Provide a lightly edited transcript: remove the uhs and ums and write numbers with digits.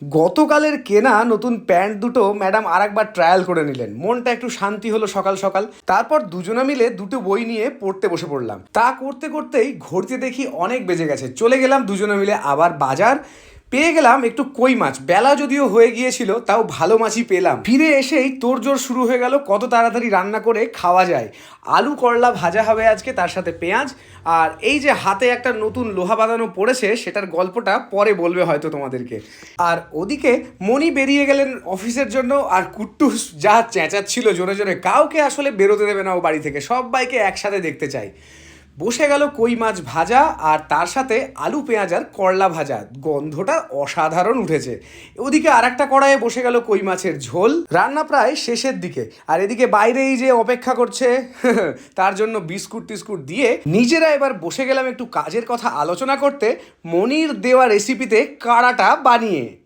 গতকালের কেনা নতুন প্যান্ট দুটো ম্যাডাম আরেকবার ট্রায়াল করে নিলেন। মনটা একটু শান্তি হলো সকাল সকাল। তারপর দুজনে মিলে দুটো বই নিয়ে পড়তে বসে পড়লাম। তা করতে করতেই ঘড়িতে দেখি অনেক বেজে গেছে। চলে গেলাম দুজনে মিলে আবার বাজার। পেয়ে গেলাম একটু কই মাছ। বেলা যদিও হয়ে গিয়েছিল, তাও ভালো মাছই পেলাম। ফিরে এসেই তোড়জোড় শুরু হয়ে গেল কত তাড়াতাড়ি রান্না করে খাওয়া যায়। আলু করলা ভাজা হবে আজকে, তার সাথে পেঁয়াজ। আর এই যে হাতে একটা নতুন লোহা বাঁধানো পড়েছে, সেটার গল্পটা পরে বলবে হয়তো তোমাদেরকে। আর ওদিকে মণি বেরিয়ে গেলেন অফিসের জন্য, আর কুট্টুস যা চেঁচাচ্ছিল জোরে জোরে, কাউকে আসলে বেরোতে দেবে না ও বাড়ি থেকে, সবাইকে একসাথে দেখতে চাই। বসে গেল কই মাছ ভাজা, আর তার সাথে আলু পেঁয়াজ আর করলা ভাজা। গন্ধটা অসাধারণ উঠেছে। ওদিকে আর একটা কড়াইয়ে বসে গেল কই মাছের ঝোল। রান্না প্রায় শেষের দিকে, আর এদিকে বাইরে এই যে অপেক্ষা করছে তার জন্য বিস্কুট টিস্কুট দিয়ে নিজেরা এবার বসে গেলাম একটু কাজের কথা আলোচনা করতে, মনির দেওয়া রেসিপিতে কাড়াটা বানিয়ে।